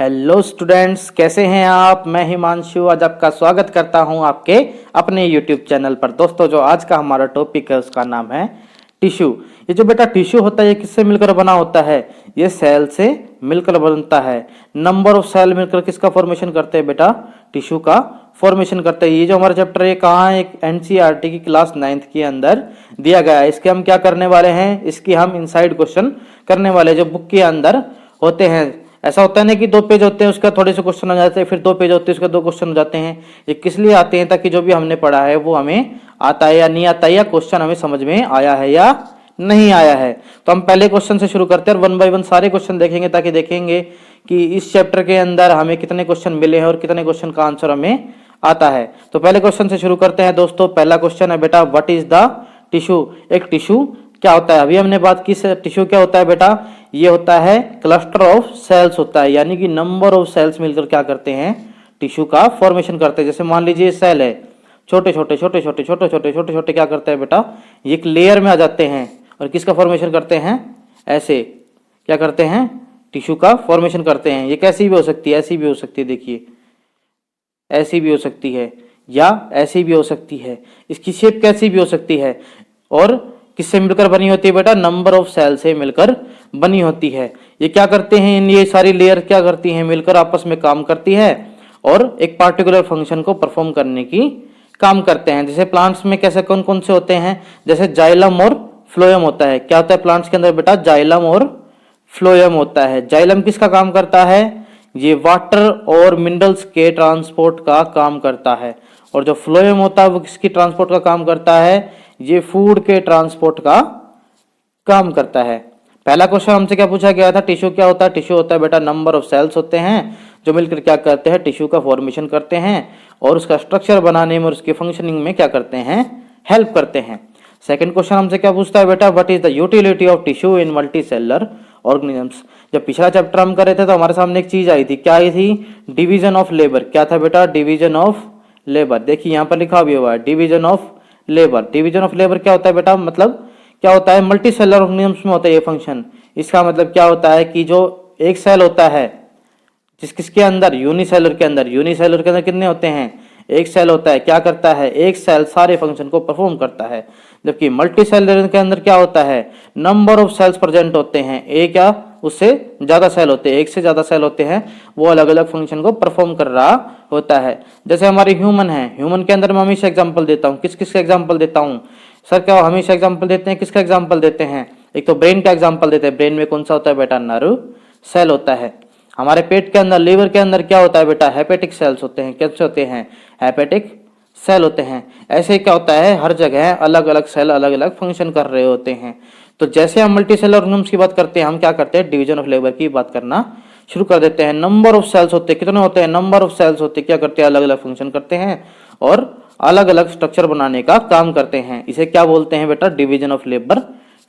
Hello students, कैसे हैं आप। मैं हिमांशु आज आपका स्वागत करता हूं आपके अपने यूट्यूब चैनल पर। दोस्तों, जो आज का हमारा टॉपिक है उसका नाम है टिश्यू। ये जो बेटा टिश्यू होता है ये किससे मिलकर बना होता है? ये सेल से मिलकर बनता है। नंबर ऑफ सेल मिलकर किसका फॉर्मेशन करते हैं बेटा? टिश्यू का फॉर्मेशन करते हैं। ये जो हमारा चैप्टर है कहाँ है? एक एनसीईआरटी की क्लास 9th के अंदर दिया गया है। इसके हम क्या करने वाले हैं? इसकी हम इनसाइड क्वेश्चन करने वाले जो बुक के अंदर होते हैं। ऐसा होता है ना कि 2 पेज होते हैं उसका थोड़े से क्वेश्चन आ जाते हैं, फिर 2 पेज होते हैं उसका 2 क्वेश्चन हो जाते हैं। ये किस लिए आते हैं? ताकि जो भी हमने पढ़ा है वो हमें आता है या नहीं आता है, या क्वेश्चन हमें समझ में आया है या नहीं आया है। तो हम पहले क्वेश्चन से शुरू करते हैं और 1 बाय 1 सारे क्वेश्चन देखेंगे, ताकि देखेंगे कि इस चैप्टर के अंदर हमें कितने क्वेश्चन मिले हैं और कितने क्वेश्चन का आंसर हमें आता है। तो पहले क्वेश्चन से शुरू करते हैं दोस्तों। पहला क्वेश्चन है बेटा, व्हाट इज द टिश्यू? एक टिश्यू क्या होता है? अभी हमने बात की टिश्यू क्या होता है बेटा? ये होता है क्लस्टर ऑफ सेल्स होता है, यानी कि नंबर ऑफ सेल्स मिलकर क्या करते हैं? टिश्यू का फॉर्मेशन करते हैं। जैसे मान लीजिए सेल है, छोटे छोटे छोटे छोटे छोटे छोटे छोटे छोटे क्या करते हैं बेटा? ये एक लेयर में आ जाते हैं और किसका फॉर्मेशन करते हैं? ऐसे क्या करते हैं? टिश्यू का फॉर्मेशन करते हैं। ये कैसी भी हो सकती है, ऐसी भी हो सकती है, देखिए ऐसी भी हो सकती है या ऐसी भी हो सकती है। इसकी शेप कैसी भी हो सकती है और किससे मिलकर बनी होती है बेटा? नंबर ऑफ सेल से मिलकर बनी होती है। ये क्या करते हैं? ये सारी लेयर क्या करती हैं? मिलकर आपस में काम करती है और एक पार्टिकुलर फंक्शन को परफॉर्म करने की काम करते हैं। जैसे प्लांट्स में कैसे कौन कौन से होते हैं? जैसे जाइलम और फ्लोएम होता है। क्या होता है प्लांट्स के अंदर बेटा? जाइलम और फ्लोएम होता है। जाइलम किसका काम करता है? ये वाटर और मिनरल्स के ट्रांसपोर्ट का काम करता है। और जो फ्लोएम होता है वो किसकी ट्रांसपोर्ट का काम करता है? ये फूड के ट्रांसपोर्ट का काम करता है। पहला क्वेश्चन हमसे क्या पूछा गया था? टिश्यू क्या होता है? टिश्यू होता है बेटा नंबर ऑफ सेल्स होते हैं जो मिलकर क्या करते हैं? टिश्यू का फॉर्मेशन करते हैं और उसका स्ट्रक्चर बनाने में और उसकी फंक्शनिंग में क्या करते हैं? हेल्प करते हैं। सेकंड क्वेश्चन हमसे क्या पूछता है बेटा? What is the utility of tissue in multi cellular organisms? जब पिछला चैप्टर हम कर रहे थे तो हमारे सामने एक चीज आई थी। क्या आई थी? Division of labour. क्या था बेटा? Division of labour. देखिए यहाँ पर लिखा भी हुआ है division of labour. Division of labour क्या होता है बेटा? मतलब क्या होता है? मल्टी सेलुलर ऑर्गेनिजम्स में होता है ये फंक्शन। इसका मतलब क्या होता है कि जो एक सेल होता है किसके अंदर? यूनिसेलुलर के अंदर। यूनिसेलुलर के अंदर कितने होते हैं? एक सेल होता है। क्या करता है? एक सेल सारे फंक्शन को परफॉर्म करता है। जबकि मल्टी सेलुलर के अंदर क्या होता है? नंबर ऑफ सेल्स प्रेजेंट होते हैं। एक या उससे ज्यादा सेल होते हैं, एक से ज्यादा सेल होते हैं, वो अलग अलग फंक्शन को परफॉर्म कर रहा होता है। जैसे हमारे ह्यूमन है, ह्यूमन के अंदर मैं हमेशा एग्जांपल देता हूँ। किस किस का एग्जांपल देता हूँ सर? क्या हमेशा एग्जांपल देते हैं? किसका एग्जांपल देते हैं? एक तो ब्रेन का एग्जांपल देते हैं। ब्रेन में कौन सा होता है बेटा? नर्व सेल होता है। हमारे पेट के अंदर, लीवर के अंदर क्या होता है बेटा? हेपेटिक सेल्स होते हैं। कैसे होते हैं? हेपेटिक सेल होते हैं। ऐसे क्या होता है? हर जगह अलग अलग सेल अलग अलग फंक्शन कर रहे होते हैं। तो जैसे हम मल्टी सेलुलर ऑर्गेनिजम्स की बात करते हैं, हम क्या करते हैं? डिवीजन ऑफ लेबर की बात करना शुरू कर देते हैं। नंबर ऑफ सेल्स होते हैं। कितने होते हैं? नंबर ऑफ सेल्स होते हैं। क्या करते हैं? अलग अलग फंक्शन करते हैं और अलग अलग स्ट्रक्चर बनाने का काम करते हैं। इसे क्या बोलते हैं बेटा? डिवीजन ऑफ लेबर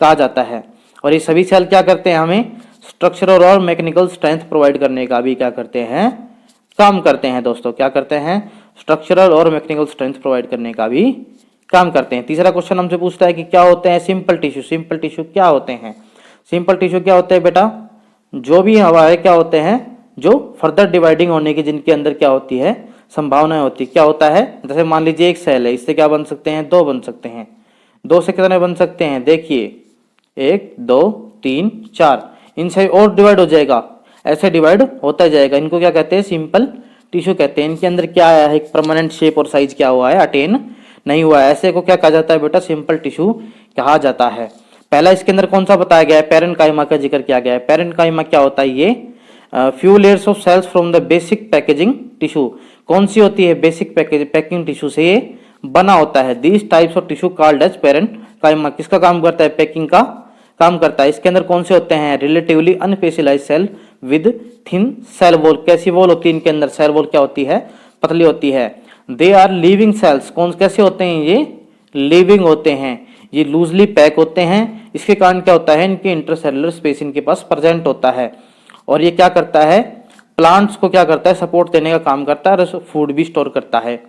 कहा जाता है। और ये सभी सेल क्या करते हैं? हमें स्ट्रक्चरल और मैकेनिकल स्ट्रेंथ प्रोवाइड करने का भी क्या करते हैं? काम करते हैं दोस्तों। क्या करते हैं? स्ट्रक्चरल और मैकेनिकल स्ट्रेंथ प्रोवाइड करने का भी काम करते हैं। तीसरा क्वेश्चन हमसे पूछता है कि क्या होते हैं सिंपल टिश्यू? सिंपल टिश्यू क्या होते हैं? सिंपल टिश्यू क्या होते हैं बेटा? जो भी हमारे क्या होते हैं? जो फर्दर डिवाइडिंग होने की जिनके अंदर क्या होती है? संभावनाएं होती है। क्या होता है? जैसे मान लीजिए एक सेल है, इससे क्या बन सकते हैं? 2 बन सकते हैं। 2 से कितने बन सकते हैं? देखिए 1 2 3 4, इनसे और डिवाइड हो जाएगा। ऐसे डिवाइड होता जाएगा। इनको क्या कहते हैं? सिंपल टिश्यू कहते हैं। इनके अंदर क्या आया है? एक परमानेंट शेप और साइज क्या हुआ है? अटेन नहीं हुआ है। ऐसे को क्या कहा जाता है बेटा? सिंपल टिश्यू कहा जाता है। पहला इसके अंदर कौन सा बताया गया है? पैरेन्काइमा का जिक्र किया गया है। पैरेन्काइमा क्या होता है? ये few layers of cells from the basic packaging tissue. कौन सी होती है? बेसिक पैकिंग टिश्यू से ये बना होता है। This types of tissue called as parenchyma. किसका काम करता है? पैकिंग का काम करता है। इसके अंदर कौन से होते हैं? Relatively unspecialized cell with thin cell wall. कैसी वॉल होती है इनके अंदर? सेल वॉल क्या होती है? पतली होती है। They are living cells. कौन कैसे होते हैं? ये लिविंग होते हैं। ये लूजली पैक होते हैं। इसके कारण क्या होता है? इनके इंटरसेलुलर स्पेस इनके पास प्रेजेंट होता है। और ये क्या करता है? प्लांट्स को क्या करता है? सपोर्ट देने का काम करता है और फूड भी स्टोर करता है।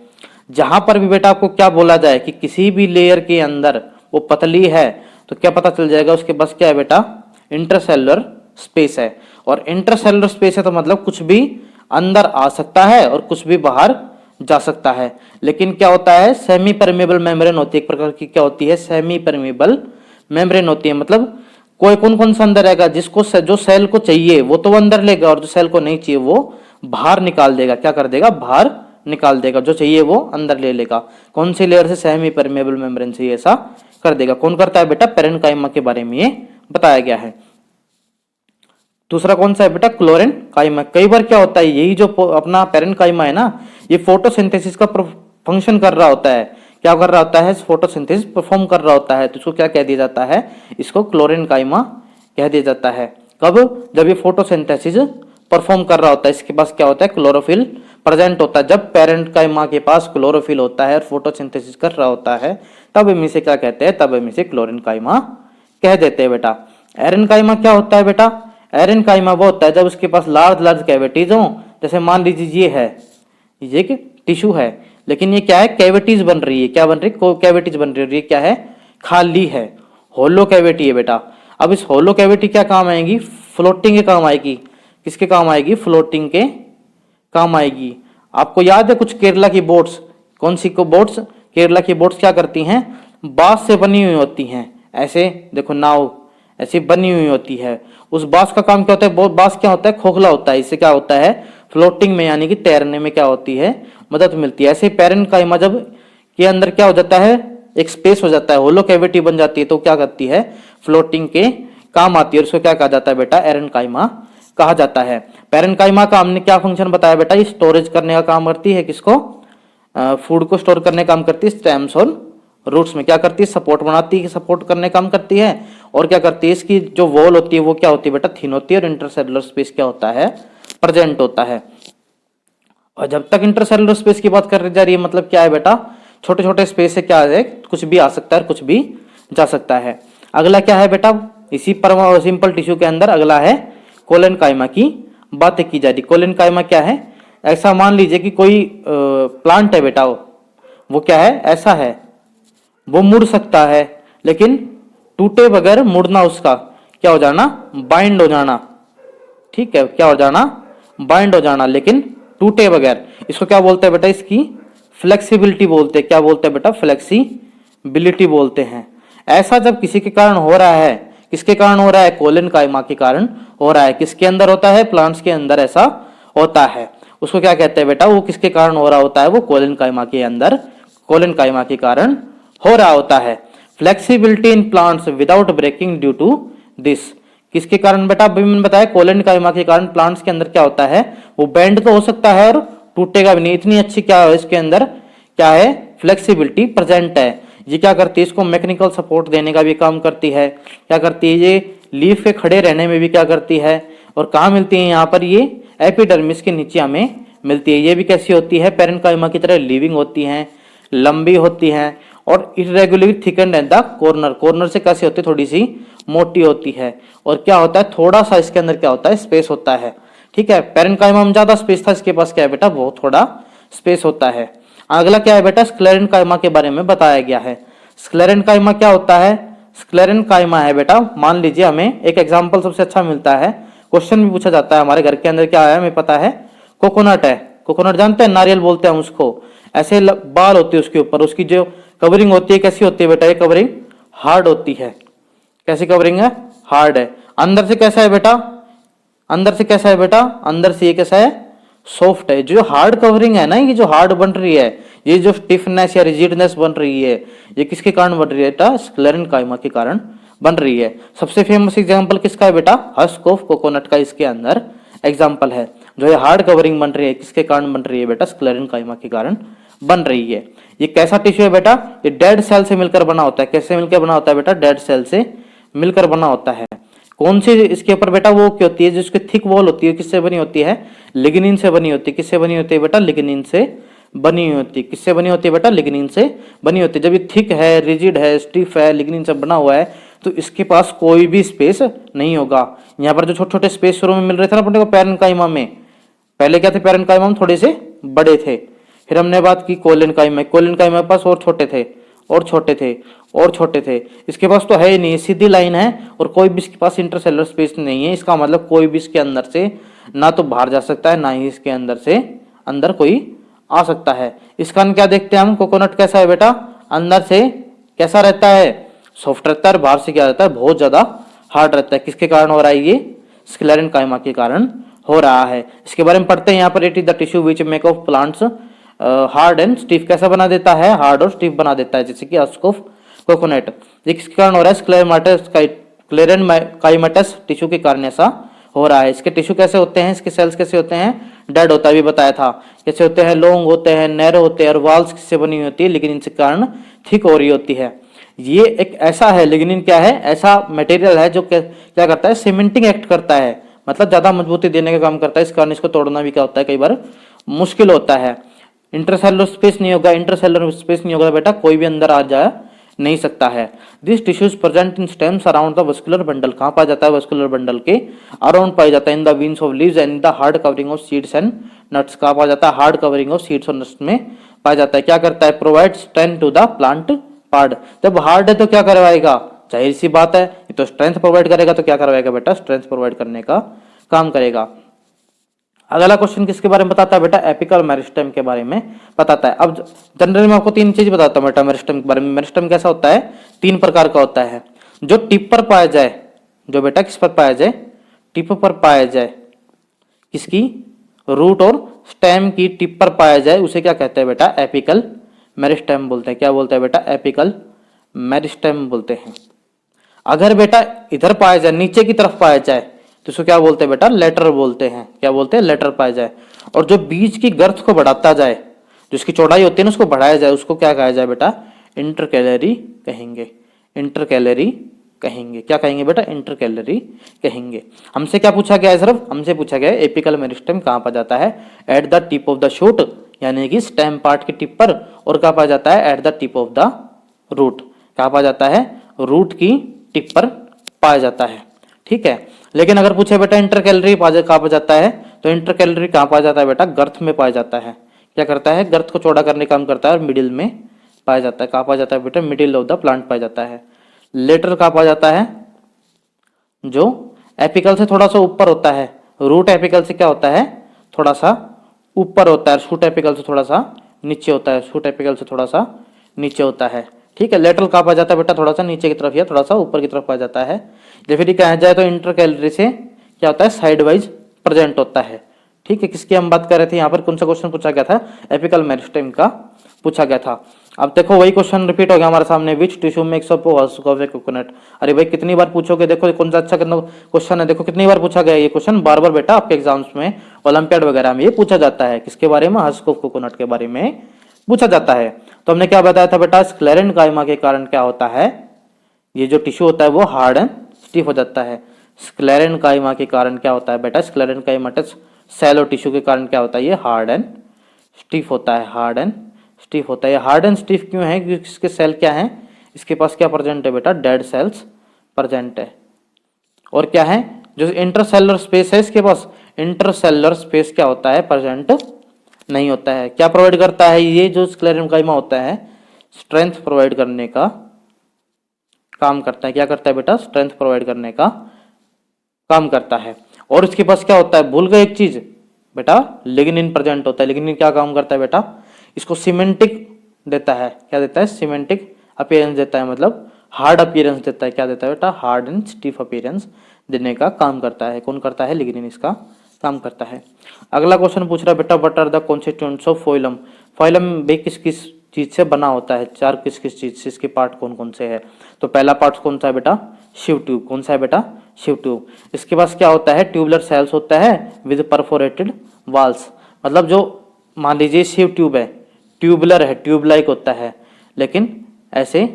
जहां पर भी बेटा आपको क्या बोला जाए कि किसी भी लेयर के अंदर वो पतली है, तो क्या पता चल जाएगा? उसके पास क्या है बेटा? इंटरसेलुलर स्पेस है, और इंटरसेलुलर स्पेस है तो मतलब कुछ भी अंदर आ सकता है और कुछ भी बाहर जा सकता है। लेकिन क्या होता है, सेमी परमेबल मेम्ब्रेन होती है एक प्रकार की, क्या होती है, सेमी परमेबल मेम्ब्रेन होती है। मतलब कोई कौन कौन सा अंदर रहेगा, जिसको जो सेल को चाहिए वो तो अंदर लेगा, और जो सेल को नहीं चाहिए वो बाहर निकाल देगा। क्या कर देगा, बाहर निकाल देगा। जो चाहिए वो अंदर ले लेगा। कौन सी लेयर से, सेमी परमेबल मेम्ब्रेन से ऐसा कर देगा। कौन करता है बेटा, पेरेन्काइमा के बारे में ये बताया गया है। दूसरा कौन सा है बेटा, क्लोरेन काइमा। कई बार क्या होता है, यही जो अपना पेरेन्काइमा है ना, ये फोटोसिंथेसिस का फंक्शन कर रहा होता है। क्या कर रहा होता है, फोटोसिंथेसिस परफॉर्म कर रहा होता है, तो इसको क्या कह दिया जाता है, इसको क्लोरेन काइमा कह दिया जाता है। कब, जब ये फोटोसिंथेसिस परफॉर्म कर रहा होता है, इसके पास क्या होता है, क्लोरोफिल प्रेजेंट होता है। जब पेरेन्काइमा के पास क्लोरोफिल होता है और फोटोसिंथेसिस कर रहा होता है, तब हम इसे क्या कहते हैं, तब हम इसे क्लोरेन काइमा कह देते हैं बेटा। एरेनकाइमा क्या होता है बेटा, एरेनकाइमा वो होता है जब उसके पास लार्ज लार्ज कैविटीज हो। जैसे मान लीजिए ये है, ये एक टिश्यू है, लेकिन ये क्या है, कैविटीज बन रही है। क्या बन रही है, कैविटीज बन रही है। ये क्या है, खाली है, होलो कैविटी है बेटा। अब इस होलो कैविटी क्या काम आएगी, फ्लोटिंग के काम आएगी। किसके काम आएगी, फ्लोटिंग के काम आएगी। आपको याद है कुछ केरला की बोट्स, कौन सी को बोट्स, केरला की बोट्स क्या करती हैं, बांस से बनी हुई होती हैं। ऐसे देखो नाव ऐसी बनी हुई होती है। उस बांस का काम क्या होता है, बांस क्या होता है, खोखला होता है। इससे क्या होता है, फ्लोटिंग में यानी कि तैरने में क्या होती है, मदद मिलती है। ऐसे पेरेन्काइमा जब के अंदर क्या हो जाता है, एक स्पेस हो जाता है, होलो कैविटी बन जाती है, तो क्या करती है, फ्लोटिंग के काम आती है। और उसको क्या कहा जाता है बेटा, एरेनकाइमा कहा जाता है। पेरेन्काइमा का हमने क्या फंक्शन बताया बेटा, ये स्टोरेज करने का काम करती है। किसको, फूड को स्टोर करने का काम करती है। स्टेम्स और रूट्स में क्या करती है, सपोर्ट बनाती है, सपोर्ट करने काम करती है। और क्या करती है, इसकी जो वॉल होती है वो क्या होती है बेटा, थिन होती है, और इंटरसेलुलर स्पेस क्या होता है, प्रेजेंट होता है। और जब तक इंटरसेलुलर स्पेस की बात कर जा रही है, मतलब क्या है बेटा, छोटे छोटे स्पेस से क्या है, कुछ भी आ सकता है, कुछ भी जा सकता है। अगला क्या है बेटा, इसी पर सिंपल टिश्यू के अंदर अगला है कोलेनकाइमा की बातें की जा रही। कोलेनकाइमा क्या है, ऐसा मान लीजिए कि कोई प्लांट है बेटा, वो क्या है, ऐसा है, वो मुड़ सकता है, लेकिन टूटे बगैर मुड़ना, उसका क्या हो जाना, बाइंड हो जाना। ठीक है, क्या हो जाना, बाइंड हो जाना, लेकिन टूटे बगैर। इसको क्या बोलते हैं बेटा, इसकी फ्लेक्सिबिलिटी बोलते हैं। क्या बोलते हैं बेटा, फ्लेक्सिबिलिटी बोलते हैं। ऐसा जब किसी के कारण हो रहा है, किसके कारण हो रहा है, कोलेनकाइमा के कारण हो रहा है। किसके अंदर होता है, प्लांट्स के अंदर ऐसा होता है। उसको क्या कहते हैं बेटा, वो किसके कारण हो रहा होता है, वो कोलेनकाइमा के अंदर, कोलेनकाइमा के कारण हो रहा होता है। Flexibility in plants without breaking due to this, किसके कारण बेटा, अभी मैंने बताया कोलेनकाइमा के कारण प्लांट्स के अंदर क्या होता है, वो बेंड तो हो सकता है और टूटेगा भी नहीं। इतनी अच्छी क्या है, इसके अंदर क्या है, फ्लेक्सिबिलिटी प्रेजेंट है। ये क्या करती है, इसको मैकेनिकल सपोर्ट देने का भी काम करती है। क्या करती है, ये लीफ के खड़े रहने में भी क्या करती है। और कहाँ मिलती है, यहाँ पर ये एपिडर्मिस के नीचे हमें मिलती है। ये भी कैसी होती है, पेरेन्काइमा की तरह लिविंग होती हैं, लंबी होती हैं, और irregularly thickened at the corner, corner से कैसी होती है, थोड़ी सी मोटी होती है। और क्या होता है, थोड़ा सा इसके अंदर क्या होता है, स्पेस होता है। ठीक है, पेरेन्काइमा में ज्यादा स्पेस था, इसके पास क्या है बेटा, बहुत थोड़ा स्पेस होता है। अगला क्या है बेटा, स्क्लेरेन्काइमा के बारे में बताया गया है। स्क्लेरेन्काइमा क्या होता है, स्क्लेरेन्काइमा है बेटा, मान लीजिए हमें एक एग्जांपल सबसे अच्छा मिलता है, क्वेश्चन भी पूछा जाता है हमारे घर के अंदर, क्या है हमें पता है, कोकोनट है। कोकोनट जानते हैं, नारियल बोलते हैं उसको। ऐसे बाल होती है उसके ऊपर, उसकी जो कवरिंग होती है कैसी होती है बेटा, ये कवरिंग हार्ड होती है। कैसी कवरिंग है, हार्ड है। अंदर से कैसा है बेटा, अंदर से कैसा है बेटा, अंदर से ये कैसा है, सॉफ्ट है। जो हार्ड कवरिंग है ना, ये जो हार्ड बन रही है, ये जो स्टिफनेस या रिजिडनेस बन रही है, ये किसके कारण बन रही है बेटा, स्क्लेरेन्काइमा के कारण बन रही है। सबसे फेमस एग्जांपल किसका है बेटा, हस्क ऑफ कोकोनट का इसके अंदर एग्जांपल है। जो ये हार्ड कवरिंग बन रही है, किसके कारण बन रही है बेटा, स्क्लेरेन्काइमा के कारण बन रही है। ये कैसा टिश्यू है बेटा, ये डेड सेल से मिलकर बना होता है। कैसे मिलकर बना होता है बेटा, डेड सेल से मिलकर बना होता है। कौन सी इसके ऊपर बेटा वो क्या होती है, जिसकी थिक वॉल होती है, किससे बनी होती है, लिग्निन से बनी होती है। किससे बनी होती है बेटा, लिग्निन से बनी होती है। किससे बनी होती है बेटा, लिग्निन से बनी होती है। जब ये थिक है, रिजिड है, स्टिफ है, लिग्निन से बना हुआ है, तो इसके पास कोई भी स्पेस नहीं होगा। यहाँ पर जो छोटे छोटे स्पेस शुरू में मिल रहे थे ना अपने को पेरेन्काइमा में, पहले क्या थे, पेरेन्काइमा में थोड़े से बड़े थे। फिर हमने बात की कोलेनकाइमा, कोलेनकाइमा के पास और छोटे थे और छोटे थे, और छोटे थे। इसके पास तो है ही नहीं, सीधी लाइन है और कोई भी इसके पास इंटरसेलुलर स्पेस नहीं है। इसका मतलब कोई भी इसके अंदर से ना तो बाहर जा सकता है, ना ही इसके अंदर से अंदर कोई आ सकता है। इसका क्या देखते हैं हम, कोकोनट कैसा है बेटा, अंदर से कैसा रहता है, सॉफ्ट रहता है, और बाहर से क्या रहता है, बहुत ज्यादा हार्ड रहता है। किसके कारण हो रहा है ये, स्क्लेरेनकाइमा के कारण हो रहा है। इसके बारे में पढ़ते हैं यहाँ पर। It is the tissue which make of plants hard and stiff, कैसा बना देता है, हार्ड और स्टिफ बना देता है, जैसे कि हस्क ऑफ कोकोनट। ये किसके कारण हो रहा है, स्क्लेरेनकाइमेटस टिश्यू के कारण ऐसा हो रहा है। इसके टिश्यू कैसे होते हैं, इसके सेल्स कैसे होते हैं, डेड होता है, भी बताया था। कैसे होते हैं, लॉन्ग होते हैं, नैरो होते हैं, और वॉल्स किससे बनी होती है, लिग्निन के कारण थिक हो रही होती है। ये एक ऐसा है, लिग्निन क्या है, ऐसा मटेरियल है जो क्या करता है, सीमेंटिंग एक्ट करता है, मतलब ज्यादा मजबूती देने का काम करता है। इस कारण इसको तोड़ना भी क्या होता है, कई बार मुश्किल होता है। इंटरसेलुलर स्पेस नहीं होगा, इंटरसेलुलर स्पेस नहीं होगा बेटा, कोई भी अंदर आ जा नहीं सकता है। This tissues present in stems around the vascular bundle, कहाँ पाया जाता है, वस्कुलर बंडल के अराउंड पाया जाता है। In the veins of leaves and the hard covering of seeds and nuts, कहाँ पाया जाता है, हार्ड कवरिंग ऑफ सीड्स और नट्स में पाया जाता है। क्या करता है, provide strength to the plant part. जब हार्ड है तो क्या करवाएगा, जाहिर सी बात है, ये तो स्ट्रेंथ प्रोवाइड करेगा, तो क्या करवाएगा बेटा, स्ट्रेंथ प्रोवाइड करने का काम करेगा। अगला क्वेश्चन किसके बारे में बताता है बेटा, एपिकल मेरिस्टेम के बारे में बताता है। अब जनरली मैं आपको तीन चीज बताता हूँ बेटा मेरिस्टेम के बारे में। मेरिस्टेम कैसा होता है, तीन प्रकार का होता है। जो टिप पर पाया जाए, जो बेटा किस पर पाया जाए, टिप पर पाया जाए, किसकी, रूट और स्टेम की टिप पर पाया जाए, उसे क्या कहते हैं बेटा, एपिकल मेरिस्टेम बोलते हैं। क्या बोलते हैं बेटा, एपिकल मेरिस्टेम बोलते हैं। अगर बेटा इधर पाया जाए, नीचे की तरफ पाया जाए, तो इसको क्या बोलते हैं बेटा, लेटर बोलते हैं। क्या बोलते हैं, लेटर पाया जाए। और जो बीच की गर्थ को बढ़ाता जाए, जो इसकी चौड़ाई होती है ना, उसको बढ़ाया जाए, उसको क्या कहा जाए बेटा, इंटरकैलरी कहेंगे। इंटरकैलरी कहेंगे। क्या कहेंगे बेटा, इंटरकैलरी कहेंगे। हमसे क्या पूछा गया है, सिर्फ हमसे पूछा गया है एपिकल मेरिस्टेम कहाँ पाया जाता है, at the tip of the shoot, यानी कि स्टेम पार्ट की टिप पर, और कहाँ पाया जाता है, at the tip of the root. कहाँ पाया जाता है, रूट की टिप पर पाया जाता है। ठीक है। लेकिन अगर पूछे बेटा इंटरकैलरी कहाँ पाया जाता है, तो इंटरकैलरी कहाँ पाया जाता है बेटा, गर्थ में पाया जाता है। क्या करता है, गर्थ को चौड़ा करने का काम करता है, और मिडिल में पाया जाता है। कहाँ पाया जाता है बेटा, मिडिल ऑफ द प्लांट पाया जाता है। लेटर कहाँ पाया जाता है, जो एपिकल से थोड़ा सा ऊपर होता है। रूट एपिकल से क्या होता है, थोड़ा सा ऊपर होता है, शूट एपिकल से थोड़ा सा नीचे होता है। शूट एपिकल से थोड़ा सा नीचे होता है। ठीक है। लेटरल कहाँ पाया जाता है बेटा, थोड़ा सा नीचे की तरफ या थोड़ा सा ऊपर की तरफ पाया जाता है। या फिर कहा जाए तो इंटरकैलरी से क्या होता है, साइड वाइज प्रेजेंट होता है। ठीक है। किसकी हम बात कर रहे थे यहाँ पर, कौन सा क्वेश्चन पूछा गया था, एपिकल मेरिस्टेम का पूछा गया था। अब देखो वही क्वेश्चन रिपीट हो गया हमारे सामने, which tissue makes up husk of a coconut. अरे भाई कितनी बार पूछोगे, देखो कौन सा अच्छा क्वेश्चन है, देखो कितनी बार पूछा गया ये क्वेश्चन, बार बार बेटा आपके एग्जाम्स में, ओलंपियाड वगैरह में ये पूछा जाता है। किसके बारे में, हस्क ऑफ कोकोनट के बारे में पूछा जाता है। तो हमने क्या बताया था बेटा, स्क्लेरेनकाइमा के कारण क्या होता है, ये जो टिश्यू होता है वो हार्ड एंड स्टिफ हो जाता है। स्क्लेरेनकाइमा के कारण क्या होता है बेटा, स्क्लेरेनकाइमेटस सेल और टिश्यू के कारण क्या होता है, ये हार्ड एंड स्टिफ होता है। हार्ड एंड स्टिफ होता है। हार्ड एंड स्टिफ क्यों है, क्योंकि इसके सेल क्या है, इसके पास क्या प्रेजेंट है बेटा, डेड सेल्स प्रेजेंट है। और क्या है, जो इंटरसेलुलर स्पेस है इसके पास, इंटरसेलुलर स्पेस क्या होता है, प्रेजेंट नहीं होता है। क्या प्रोवाइड करता है ये जो स्क्लेरेनकाइमा होता है, स्ट्रेंथ प्रोवाइड करने का काम करता है। क्या करता है बेटा, स्ट्रेंथ प्रोवाइड करने का काम करता है। और इसके पास क्या होता है, भूल गए एक चीज बेटा, लिग्निन प्रेजेंट होता है। लिग्निन क्या काम करता है बेटा, इसको सीमेंटिक देता है। क्या देता है, सीमेंटिक अपीयरेंस देता है, मतलब हार्ड अपीयरेंस देता है। क्या देता है बेटा, हार्ड एंड स्टिफ अपीयरेंस देने का काम करता है। कौन करता है, लिग्निन इसका काम करता है। अगला क्वेश्चन पूछ रहा है बेटा, what are the constituents of phloem. Phloem भी किस किस चीज से बना होता है, चार किस किस चीज से, इसके पार्ट कौन कौन से है। तो पहला पार्ट कौन सा है बेटा, शिव ट्यूब। कौन सा है बेटा, शिव ट्यूब। इसके पास क्या होता है, ट्यूबुलर सेल्स होता है विद परफोरेटेड वॉल्स। मतलब जो मान लीजिए शिव ट्यूब है, ट्यूबुलर है, ट्यूब लाइक होता है, लेकिन ऐसे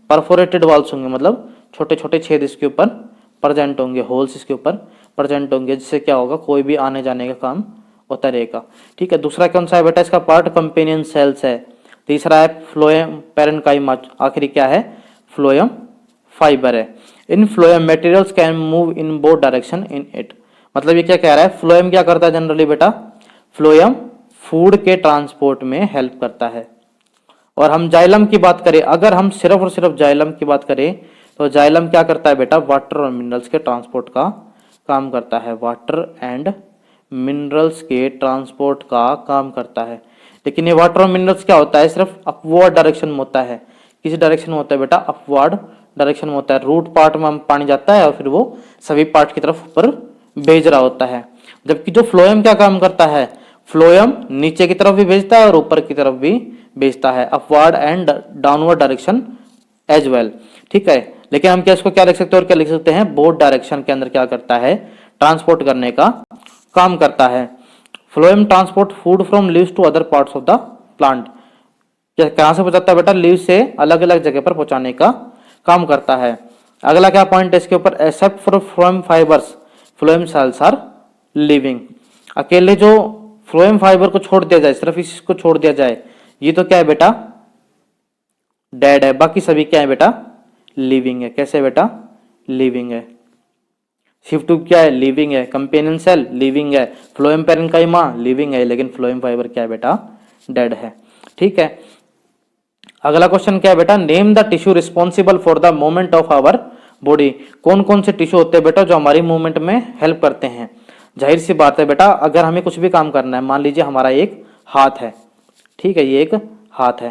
परफोरेटेड वॉल्स होंगे, मतलब छोटे छोटे छेद इसके ऊपर प्रेजेंट होंगे, होल्स इसके ऊपर प्रेजेंट होंगे, जिससे क्या होगा, कोई भी आने जाने का काम होता रहेगा। ठीक है। दूसरा कौन सा है बेटा, इसका पार्ट कंपेनियन सेल्स है। तीसरा है फ्लोएम पैरेन्काइमा। आखिरी क्या है, फ्लोएम फाइबर है। In phloem materials can move in both direction in it. मतलब ये क्या कह रहा है, फ्लोएम क्या करता है जनरली बेटा, फ्लोएम फूड के ट्रांसपोर्ट में हेल्प करता है। और हम जाइलम की बात करें, अगर हम सिर्फ और सिर्फ जाइलम की बात करें तो जाइलम क्या करता है बेटा, वाटर और मिनरल्स के ट्रांसपोर्ट का काम करता है, वाटर एंड मिनरल्स के ट्रांसपोर्ट का काम करता है। लेकिन ये वाटर और मिनरल्स क्या होता है, सिर्फ अपवर्ड डायरेक्शन में होता है। किस डायरेक्शन में होता है बेटा, अपवर्ड डायरेक्शन में होता है। रूट पार्ट में पानी जाता है और फिर वो सभी पार्ट की तरफ ऊपर भेज रहा होता है। जबकि जो फ्लोएम क्या काम करता है, फ्लोएम नीचे की तरफ भी भेजता है और ऊपर की तरफ भी भेजता है, upward and downward direction as well. ठीक है, लेकिन हम क्या इसको क्या लिख सकते हैं और क्या लिख सकते हैं, बोथ डायरेक्शन के अंदर क्या करता है, ट्रांसपोर्ट करने का काम करता है। Phloem transport food from leaves to other parts of the plant, कहां से पहुंचाता है बेटा, लीव से अलग अलग जगह पर पहुंचाने का काम करता है। अगला क्या पॉइंट है इसके ऊपर, except for phloem fibres phloem cells are living. अकेले जो फ्लोएम फाइबर को छोड़ दिया जाए, सिर्फ इसको छोड़ दिया जाए, ये तो क्या है बेटा, डेड है। बाकी सभी क्या है बेटा, लिविंग है। कैसे बेटा, लिविंग है। शिफ्ट ट्यूब क्या है, लिविंग है। कंपेनियन सेल लिविंग है। फ्लोएम पैरेन्काइमा लिविंग है, लेकिन फ्लोएम फाइबर क्या है बेटा, डेड है। ठीक है, अगला क्वेश्चन क्या है बेटा, name the tissue responsible for the movement of our body. कौन कौन से टिश्यू होते हैं बेटा जो हमारी मूवमेंट में हेल्प करते हैं। जाहिर सी बात है बेटा, अगर हमें कुछ भी काम करना है, मान लीजिए हमारा एक हाथ है, ठीक है, ये एक हाथ है,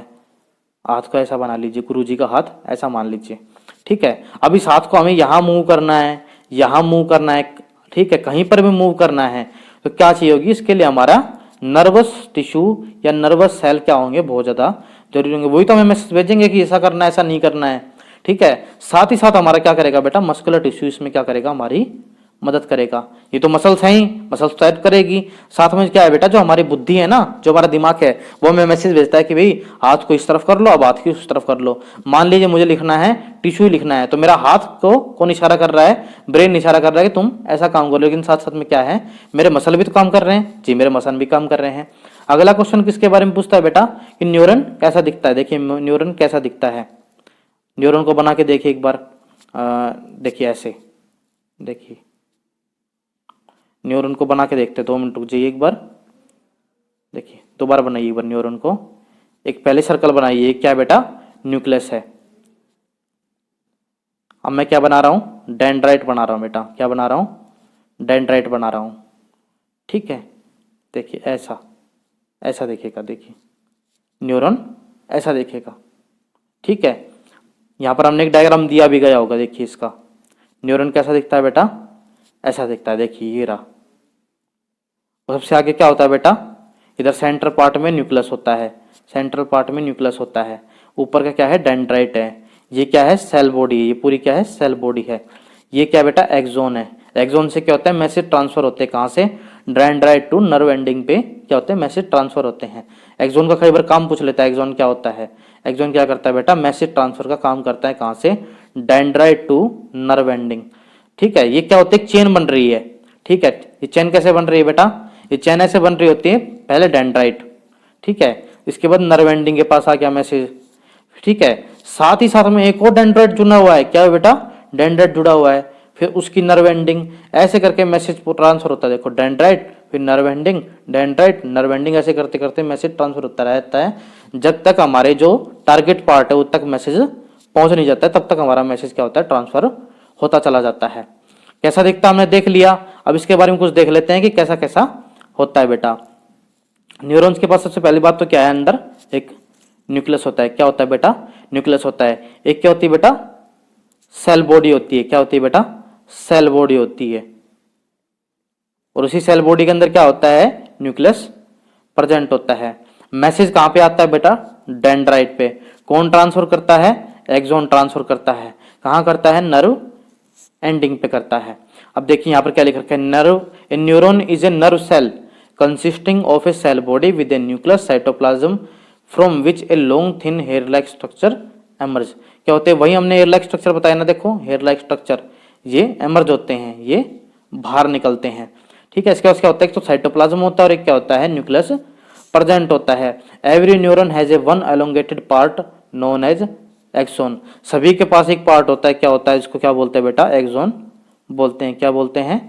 हाथ को ऐसा बना लीजिए, गुरुजी का हाथ ऐसा मान लीजिए। ठीक है, अब इस हाथ को हमें यहाँ मूव करना है, यहाँ मूव करना है, ठीक है, कहीं पर भी मूव करना है, तो क्या चाहिए होगी, इसके लिए हमारा नर्वस टिश्यू या नर्वस सेल क्या होंगे, बहुत ज्यादा जरूरी होंगे। वही तो हमें मैसेज भेजेंगे कि ऐसा करना है, ऐसा नहीं करना है। ठीक है, साथ ही साथ हमारा क्या करेगा बेटा, मस्कुलर टिश्यू इसमें क्या करेगा, हमारी मदद करेगा। ये तो मसल्स हैं ही, मसल्स टाइट करेगी। साथ में क्या है बेटा, जो हमारी बुद्धि है ना, जो हमारा दिमाग है, वो हमें मैसेज भेजता है कि भाई हाथ को इस तरफ कर लो, अब हाथ की उस तरफ कर लो। मान लीजिए मुझे लिखना है, टिश्यू लिखना है, तो मेरा हाथ को कौन इशारा कर रहा है, ब्रेन इशारा कर रहा है कि तुम ऐसा काम करो। लेकिन साथ साथ में क्या है, मेरे मसल भी तो काम कर रहे हैं, जी मेरे मसल भी काम कर रहे हैं। अगला क्वेश्चन किसके बारे में पूछता है बेटा, कि न्यूरन कैसा दिखता है। देखिए न्यूरन कैसा दिखता है, न्यूरन को बना के देखिए एक बार, देखिए ऐसे, देखिए न्यूरन को बना के देखते हैं। 2 मिनट रुक जाइए एक बार, देखिए दोबारा बनाइए एक बार न्यूरन को। एक पहले सर्कल बनाइए, क्या बेटा, न्यूक्लियस है। अब मैं क्या बना रहा हूं, डेंड्राइट बना रहा हूं बेटा, क्या बना रहा हूं, डेंड्राइट बना रहा हूं। ठीक है, देखिए ऐसा, ऐसा देखेगा, देखिए न्यूरन ऐसा देखेगा। ठीक है, यहां पर हमने एक डायग्राम दिया भी गया होगा, देखिए इसका न्यूरन कैसा दिखता है बेटा, ऐसा दिखता है। देखिए ये रहा। सबसे आगे क्या होता है बेटा, इधर सेंट्रल पार्ट में न्यूक्लियस होता है, सेंट्रल पार्ट में न्यूक्लियस होता है। ऊपर का क्या है, डेंड्राइट है। ये क्या है, सेल बॉडी है, ये पूरी क्या है, सेल बॉडी है। ये क्या बेटा, एक्सोन है। एक्सोन से क्या होता है, मैसेज ट्रांसफर होते हैं, कहाँ से, डेंड्राइट टू नर्व एंडिंग पे क्या होते हैं, मैसेज ट्रांसफर होते हैं। एक्सोन का कई बार काम पूछ लेता है, एक्सोन क्या होता है। एक्सोन क्या करता है बेटा, मैसेज ट्रांसफर का काम करता है, कहाँ से, डेंड्राइट टू नर्व एंडिंग। ठीक है, ये क्या होता है, चेन बन रही है। ठीक है, ये चेन कैसे बन रही है बेटा, ये चेन ऐसे बन रही होती है, पहले डेंड्राइट, ठीक है, इसके बाद नर्व एंडिंग के पास आ गया मैसेज। ठीक है, साथ ही साथ में एक और डेंड्राइट जुड़ा हुआ है, क्या है बेटा, डेंड्राइट जुड़ा हुआ है, फिर उसकी नर्व एंडिंग, ऐसे करके मैसेज ट्रांसफर होता है। देखो डेंड्राइट, फिर nerve ending, dendrite, nerve ending, ऐसे करते करते मैसेज ट्रांसफर होता रहता है, जब तक हमारे जो टारगेट पार्ट है उस तक मैसेज पहुंच नहीं जाता है, तब तक हमारा मैसेज क्या होता है, ट्रांसफर होता चला जाता है। कैसा दिखता हमने देख लिया, अब इसके बारे में कुछ देख लेते हैं कि कैसा कैसा होता है बेटा। न्यूरॉन्स के पास सबसे पहली बात तो क्या है, अंदर एक न्यूक्लियस होता है। क्या होता है बेटा, न्यूक्लियस होता है। एक क्या होती है बेटा, सेल बॉडी होती है। क्या होती है बेटा, सेल बॉडी होती है। और उसी सेल बॉडी के अंदर क्या होता है, न्यूक्लियस प्रेजेंट होता है। मैसेज कहां पे आता है बेटा, डेंड्राइट पे। कौन ट्रांसफर करता है, एक्सोन ट्रांसफर करता है। कहां करता है, नर्व एंडिंग पे करता है। अब देखिए यहां पर क्या लिख रखा है, nerve, a neuron is a nerve cell consisting of a cell body with a nucleus cytoplasm from which a long thin hair like structure emerge। क्या होते हैं, वही हमने हेयर लाइक स्ट्रक्चर बताया ना, देखो हेयर लाइक स्ट्रक्चर, ये emerge होते हैं, ये बाहर निकलते हैं। ठीक है, इसके बाद क्या होता है, एक तो साइटोप्लाज्म होता है और एक क्या होता है, न्यूक्लियस प्रेजेंट होता है। Every neuron has a one elongated part known as axon. सभी के पास एक पार्ट होता है, क्या होता है, इसको क्या बोलते हैं बेटा, एक्सोन बोलते हैं। क्या बोलते हैं,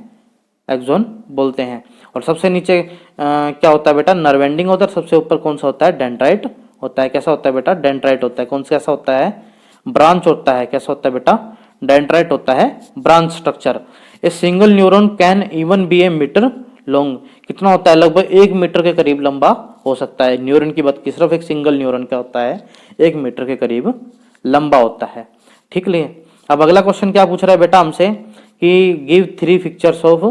एक्सोन बोलते हैं। और सबसे नीचे क्या होता है बेटा, नर्व एंडिंग होता है। सबसे ऊपर कौन सा होता है, डेंड्राइट होता है। कैसा होता है बेटा? डेंड्राइट होता है। कौन सा कैसा होता है? ब्रांच होता है। कैसा होता है बेटा? डेंड्राइट होता है, branch structure. A single neuron can even be a metre long. कितना होता है? लगभग 1 मीटर के करीब लंबा हो सकता है। न्यूरॉन की बात की, सिर्फ एक सिंगल न्यूरॉन क्या होता है? 1 मीटर के करीब लंबा होता है। ठीक है। अब अगला क्वेश्चन क्या पूछ रहा है बेटा हमसे कि give 3 pictures of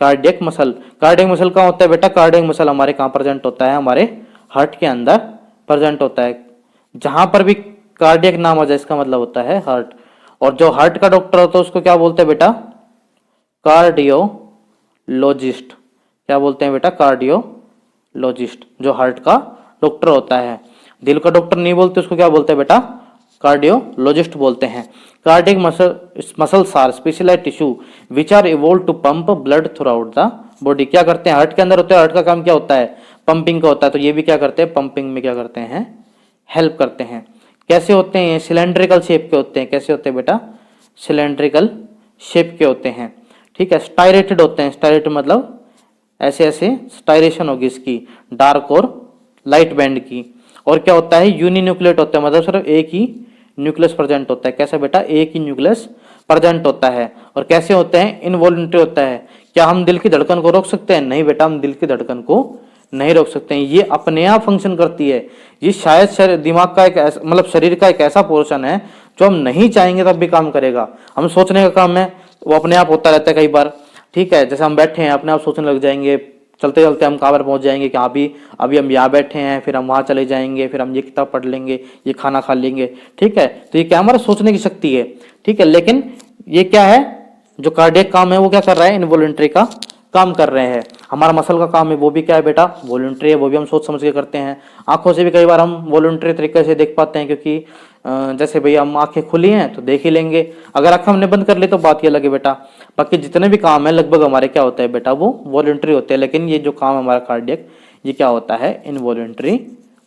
cardiac muscle. Cardiac muscle कहाँ होता है बेटा? कार्डियक मसल हमारे कहाँ प्रेजेंट होता है? हमारे हार्ट के अंदर प्रेजेंट होता है। जहां पर भी कार्डियक नाम आ जाए इसका मतलब होता है हार्ट। और जो हार्ट का डॉक्टर होता है उसको क्या बोलते हैं बेटा? कार्डियोलॉजिस्ट। क्या बोलते हैं बेटा? कार्डियोलॉजिस्ट, जो हार्ट का डॉक्टर होता है। दिल का डॉक्टर नहीं बोलते, उसको क्या बोलते हैं बेटा? कार्डियोलॉजिस्ट बोलते हैं। Cardiac muscles are specialised tissue which are evolve to pump blood throughout the body. क्या करते हैं? हार्ट के अंदर होते हैं। हार्ट का काम क्या होता है? पंपिंग का होता है। तो ये भी क्या करते हैं? पंपिंग में क्या करते हैं? हेल्प करते हैं। कैसे होते हैं? सिलेंड्रिकल शेप के होते हैं। कैसे होते हैं बेटा? सिलेंड्रिकल शेप के होते हैं। ठीक है। स्टायरेटेड होते हैं। स्टायरेटेड मतलब ऐसे ऐसे स्टायरेशन होगी इसकी, डार्क और लाइट बैंड की। और क्या होता है? यूनिन्यूक्लिएट होता है, मतलब सिर्फ एक ही न्यूक्लियस प्रेजेंट होता है। कैसे बेटा? एक ही न्यूक्लियस प्रेजेंट होता है। और कैसे होते हैं? इनवॉल्यूंटरी होता है। क्या हम दिल की धड़कन को रोक सकते हैं? नहीं बेटा, हम दिल की धड़कन को नहीं रोक सकते हैं। ये अपने आप फंक्शन करती है। ये शायद दिमाग का एक मतलब शरीर का एक ऐसा पोर्शन है जो हम नहीं चाहेंगे तब भी काम करेगा। हम सोचने का काम है वो अपने आप होता रहता है कई बार। ठीक है। जैसे हम बैठे हैं, अपने आप सोचने लग जाएंगे, चलते चलते हम कहाँ पर पहुंच जाएंगे कि अभी हम यहाँ बैठे हैं, फिर हम वहां चले जाएंगे, फिर हम ये किताब पढ़ लेंगे, ये खाना खा लेंगे। ठीक है। तो ये क्या हमारा सोचने की शक्ति है। ठीक है। लेकिन ये क्या है? जो कार्डियक काम है वो क्या कर रहा है? इनवॉल्यूंटरी का काम कर रहे हैं। हमारा मसल का काम है वो भी क्या है बेटा? वॉलंटरी है। वो भी हम सोच समझ के करते हैं। आंखों से भी कई बार हम वॉलंटरी तरीके से देख पाते हैं, क्योंकि जैसे भैया हम आंखें खुली हैं तो देख ही लेंगे, अगर आंखें हमने बंद कर ली तो बात ही अलग है बेटा। बाकी जितने भी काम है लगभग हमारे क्या होता है बेटा? वो वॉलंटरी होते हैं। लेकिन ये जो काम हमारा कार्डियक, ये क्या होता है? इनवॉलंटरी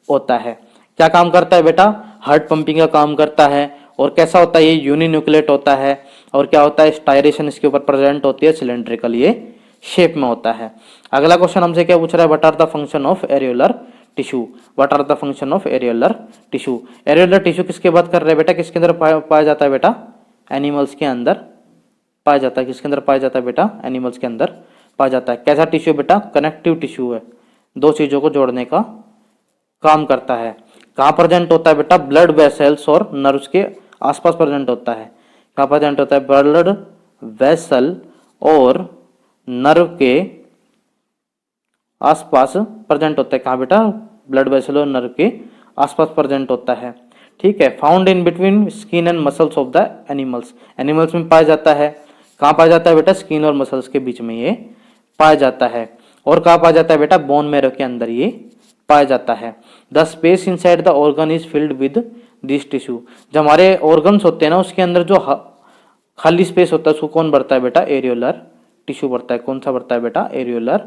होता है। क्या काम करता है बेटा? हार्ट पंपिंग का काम करता है। और कैसा होता है? ये यूनिन्यूक्लिएट होता है। और क्या होता है? स्टायरेशन इसके ऊपर प्रेजेंट होती है, सिलेंड्रिकल ये शेप में होता है। अगला क्वेश्चन हमसे क्या पूछ रहा है? What are the function of areolar tissue. What are the function of areolar tissue. Areolar tissue किसके बात कर रहे हैं बेटा? किसके अंदर पाया जाता है बेटा? एनिमल्स के अंदर पाया जाता है। किसके अंदर पाया जाता है बेटा? एनिमल्स के अंदर पाया जाता है। कैसा टिश्यू बेटा? कनेक्टिव टिश्यू है, दो चीजों को जोड़ने का काम करता है। कहाँ प्रेजेंट होता है बेटा? ब्लड वेसल्स और नर्व्स के आसपास प्रेजेंट होता है। कहाँ प्रेजेंट होता है? ब्लड वेसल और नर्व के आसपास प्रेजेंट होता है। कहाँ बेटा? ब्लड वेसल और नर्व के आसपास प्रेजेंट होता है। ठीक है। Found in between skin and muscles of the animals. Animals में पाया जाता है। कहाँ पाया जाता है बेटा? स्किन और मसल्स के बीच में ये पाया जाता है। और कहाँ पाया जाता है बेटा? बोन मैरो के अंदर ये पाया जाता है। The space inside the organ is filled with this tissue. जो हमारे ऑर्गन्स होते हैं ना, उसके अंदर जो खाली स्पेस होता है उसको कौन भरता है बेटा? एरियोलर टिश्यू बढ़ता है। कौन सा बढ़ता है बेटा? एरियोलर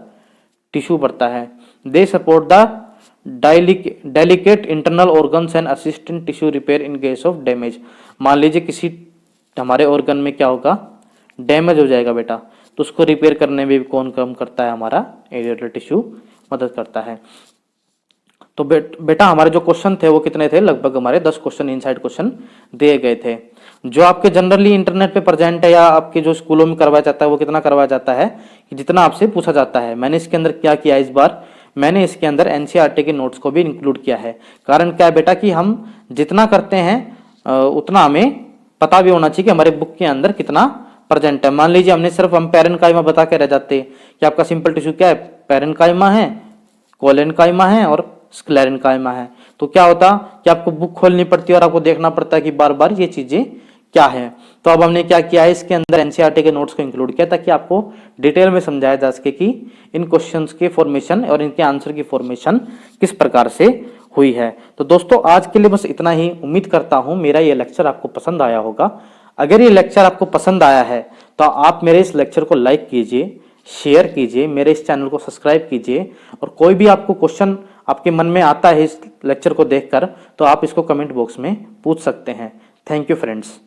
टिश्यू बढ़ता है। They support the delicate internal organs and assist in tissue repair in case of damage. मान लीजिए किसी हमारे ऑर्गन में क्या होगा? डैमेज हो जाएगा बेटा, तो उसको रिपेयर करने में भी कौन काम करता है? हमारा एरियोलर टिश्यू मदद करता है। तो बेटा हमारे जो क्वेश्चन थे वो कितने थे? लगभग हमारे 10 क्वेश्चन इनसाइड क्वेश्चन दिए गए थे। जो आपके जनरली इंटरनेट पे प्रेजेंट है या आपके जो स्कूलों में करवाया जाता है वो कितना करवाया जाता है कि जितना आपसे पूछा जाता है। मैंने इसके अंदर क्या किया इस बार? मैंने इसके अंदर एनसीईआरटी के नोट्स को भी इंक्लूड किया है। कारण क्या है बेटा? कि हम जितना करते हैं उतना हमें पता भी होना चाहिए कि हमारे बुक के अंदर कितना प्रेजेंट है। मान लीजिए हमने सिर्फ हम पैरेन्काइमा बता के रह जाते कि आपका सिंपल टिश्यू क्या है? पैरेन्काइमा है, कोलेनकाइमा है और स्क्लेरेन्काइमा है। तो क्या होता कि आपको बुक खोलनी पड़ती है और आपको देखना पड़ता है कि बार बार ये चीजें क्या है। तो अब हमने क्या किया है? इसके अंदर एनसीईआरटी के नोट्स को इंक्लूड किया ताकि आपको डिटेल में समझाया जा सके कि इन क्वेश्चंस के फॉर्मेशन और इनके आंसर की फॉर्मेशन किस प्रकार से हुई है। तो दोस्तों आज के लिए बस इतना ही। उम्मीद करता हूं मेरा ये लेक्चर आपको पसंद आया होगा। अगर ये लेक्चर आपको पसंद आया है तो आप मेरे इस लेक्चर को लाइक कीजिए, शेयर कीजिए, मेरे इस चैनल को सब्सक्राइब कीजिए। और कोई भी आपको क्वेश्चन आपके मन में आता है इस लेक्चर को देखकर तो आप इसको कमेंट बॉक्स में पूछ सकते हैं। Thank you friends.